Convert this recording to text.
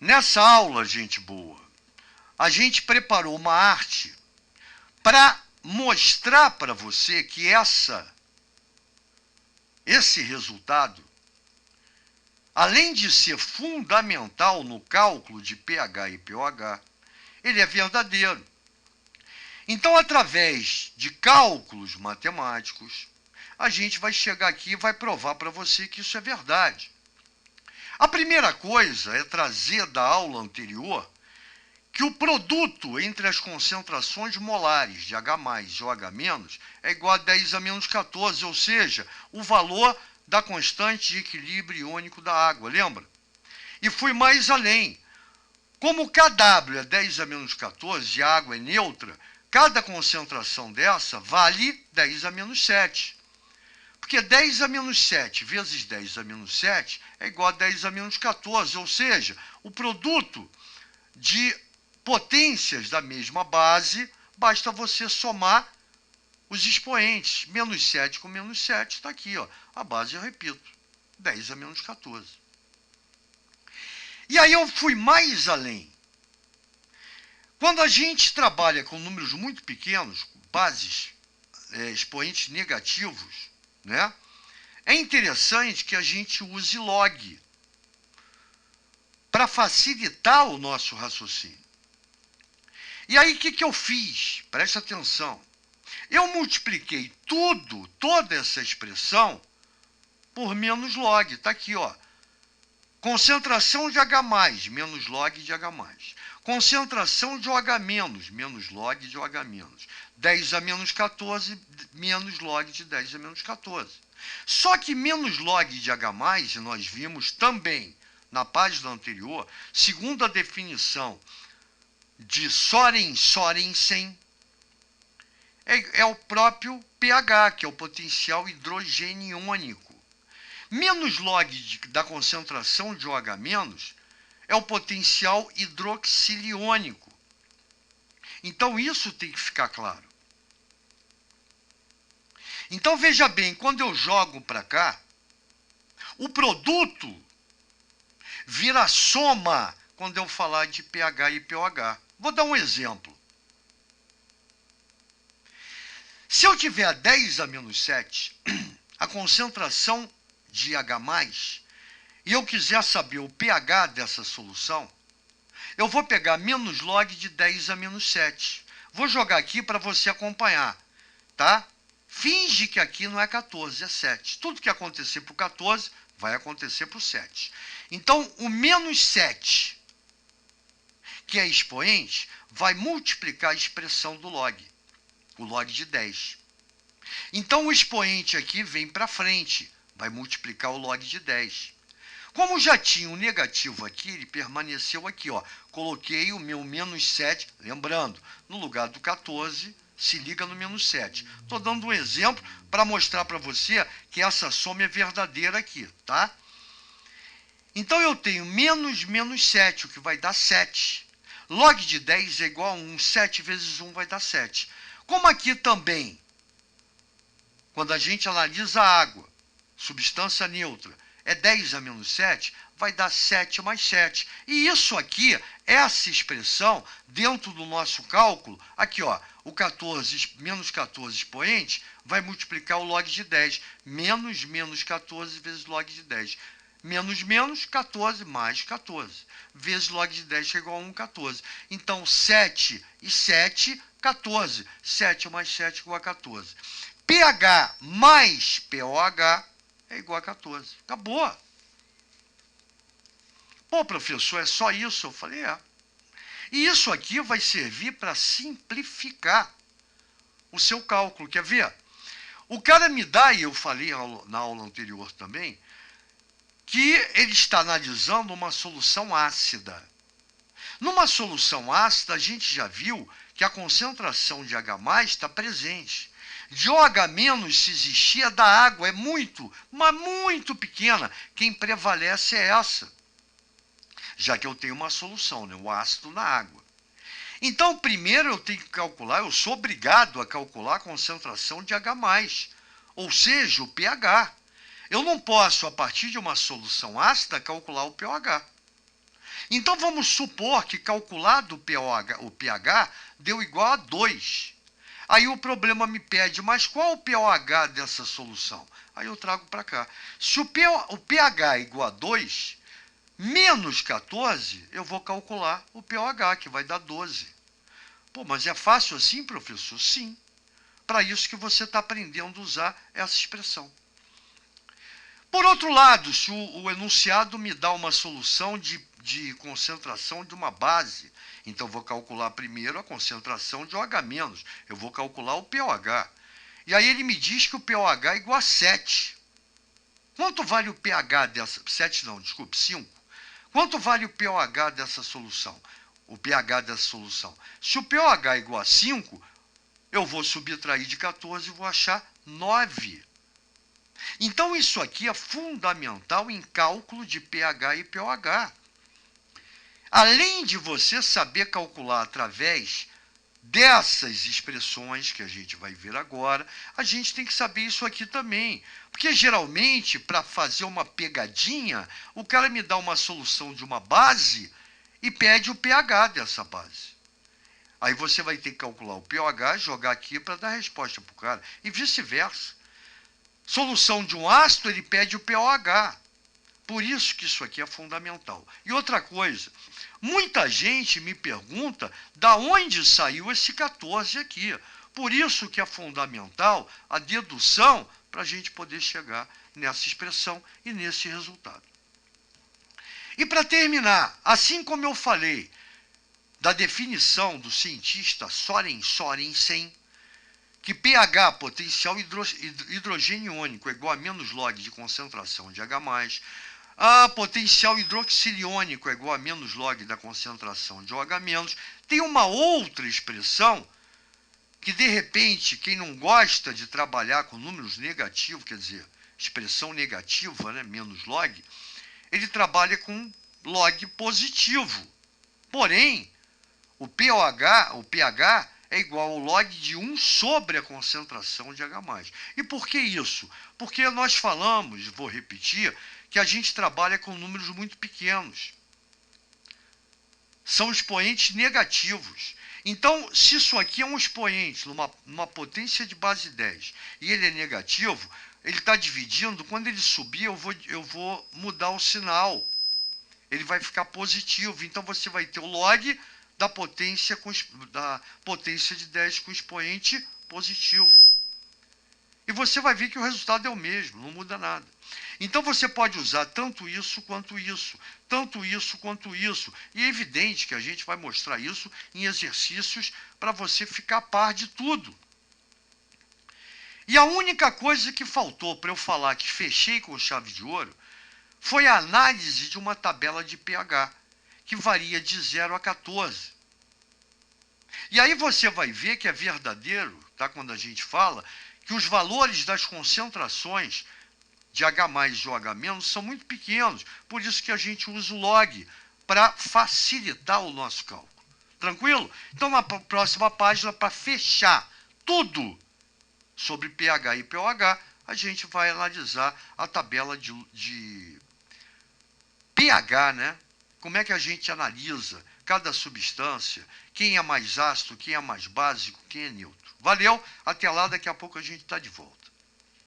Nessa aula, gente boa, a gente preparou uma arte para mostrar para você que esse resultado, além de ser fundamental no cálculo de pH e pOH, ele é verdadeiro. Então, através de cálculos matemáticos, a gente vai chegar aqui e vai provar para você que isso é verdade. A primeira coisa é trazer da aula anterior que o produto entre as concentrações molares de H+ e OH- é igual a 10 a menos 14, ou seja, o valor da constante de equilíbrio iônico da água, lembra? E fui mais além. Como Kw é 10 a menos 14 e a água é neutra, cada concentração dessa vale 10 a menos 7. Porque 10 a menos 7 vezes 10 a menos 7 é igual a 10 a menos 14, ou seja, o produto de potências da mesma base, basta você somar os expoentes. Menos 7 com menos 7 está aqui, ó. A base, eu repito, 10 a menos 14. E aí eu fui mais além. Quando a gente trabalha com números muito pequenos, bases, expoentes negativos, né? É interessante que a gente use log para facilitar o nosso raciocínio. E aí, o que eu fiz? Presta atenção. Eu multipliquei toda essa expressão, por menos log. Está aqui, ó. Concentração de H+, menos log de H+. Concentração de OH-, menos log de OH-. 10 a menos 14, menos log de 10 a menos 14. Só que menos log de H+, nós vimos também na página anterior, segundo a definição de Sorensen, é o próprio pH, que é o potencial hidrogeniônico. Menos log da concentração de OH- é o potencial hidroxiliônico. Então, isso tem que ficar claro. Então, veja bem, quando eu jogo para cá, o produto vira soma quando eu falar de pH e pOH. Vou dar um exemplo. Se eu tiver 10 a menos 7, a concentração de H+, e eu quiser saber o pH dessa solução, eu vou pegar menos log de 10 a menos 7. Vou jogar aqui para você acompanhar, tá? Finge que aqui não é 14, é 7. Tudo que acontecer para o 14 vai acontecer para o 7. Então, o menos 7, que é expoente, vai multiplicar a expressão do log, o log de 10. Então, o expoente aqui vem para frente, vai multiplicar o log de 10. Como já tinha um negativo aqui, ele permaneceu aqui, ó. Coloquei o meu menos 7, lembrando, no lugar do 14, se liga no menos 7. Estou dando um exemplo para mostrar para você que essa soma é verdadeira aqui, tá? Então, eu tenho menos 7, o que vai dar 7. Log de 10 é igual a 1. 7 vezes 1 vai dar 7. Como aqui também, quando a gente analisa a água, substância neutra, é 10 a menos 7, vai dar 7 mais 7. E isso aqui, essa expressão, dentro do nosso cálculo, aqui, ó, o 14, menos 14 expoente, vai multiplicar o log de 10. Menos 14 vezes log de 10. Menos, 14, mais 14. Vezes log de 10, que é igual a 1, 14. Então, 7 e 7, 14. 7 mais 7 igual a 14. pH mais pOH é igual a 14. Acabou. Pô, professor, é só isso? Eu falei, é. E isso aqui vai servir para simplificar o seu cálculo. Quer ver? O cara me dá, e eu falei na aula anterior também, que ele está analisando uma solução ácida. Numa solução ácida, a gente já viu que a concentração de H+ está presente. De OH- se existia da água, é muito, mas muito pequena. Quem prevalece é essa, já que eu tenho uma solução, né? O ácido na água. Então, primeiro eu tenho que calcular, eu sou obrigado a calcular a concentração de H+, ou seja, o pH. Eu não posso, a partir de uma solução ácida, calcular o pOH. Então vamos supor que calculado o pH deu igual a 2. Aí o problema me pede, mas qual o pOH dessa solução? Aí eu trago para cá. Se o pH é igual a 2, menos 14, eu vou calcular o pOH, que vai dar 12. Pô, mas é fácil assim, professor? Sim. Para isso que você está aprendendo a usar essa expressão. Por outro lado, se o enunciado me dá uma solução de concentração de uma base, então vou calcular primeiro a concentração de OH-, eu vou calcular o pOH. E aí ele me diz que o pOH é igual a 7. Quanto vale o pH dessa... 7 não, desculpe, 5. Quanto vale o pOH dessa solução? O pH dessa solução. Se o pOH é igual a 5, eu vou subtrair de 14 e vou achar 9. Então, isso aqui é fundamental em cálculo de pH e pOH. Além de você saber calcular através dessas expressões que a gente vai ver agora, a gente tem que saber isso aqui também. Porque, geralmente, para fazer uma pegadinha, o cara me dá uma solução de uma base e pede o pH dessa base. Aí você vai ter que calcular o pOH, jogar aqui para dar resposta para o cara. E vice-versa. Solução de um ácido, ele pede o pOH. Por isso que isso aqui é fundamental. E outra coisa, muita gente me pergunta da onde saiu esse 14 aqui. Por isso que é fundamental a dedução para a gente poder chegar nessa expressão e nesse resultado. E para terminar, assim como eu falei da definição do cientista Søren Sørensen, que pH, potencial hidrogênio iônico, é igual a menos log de concentração de H+, a potencial hidroxiliônico é igual a menos log da concentração de OH-. Tem uma outra expressão que, de repente, quem não gosta de trabalhar com números negativos, quer dizer, expressão negativa, né, menos log, ele trabalha com log positivo. Porém, o pH é igual ao log de 1 sobre a concentração de H+. E por que isso? Porque nós falamos, vou repetir, que a gente trabalha com números muito pequenos. São expoentes negativos. Então, se isso aqui é um expoente numa potência de base 10 e ele é negativo, ele está dividindo, quando ele subir eu vou mudar o sinal. Ele vai ficar positivo, então você vai ter o log da potência de 10 com expoente positivo. E você vai ver que o resultado é o mesmo, não muda nada. Então você pode usar tanto isso quanto isso, tanto isso quanto isso. E é evidente que a gente vai mostrar isso em exercícios para você ficar a par de tudo. E a única coisa que faltou para eu falar que fechei com chave de ouro foi a análise de uma tabela de pH, que varia de 0 a 14. E aí você vai ver que é verdadeiro, tá? Quando a gente fala que os valores das concentrações de H+ e OH- são muito pequenos, por isso que a gente usa o log para facilitar o nosso cálculo. Tranquilo? Então, na próxima página, para fechar tudo sobre pH e pOH, a gente vai analisar a tabela de pH, né? Como é que a gente analisa cada substância, quem é mais ácido, quem é mais básico, quem é neutro. Valeu, até lá, daqui a pouco a gente está de volta.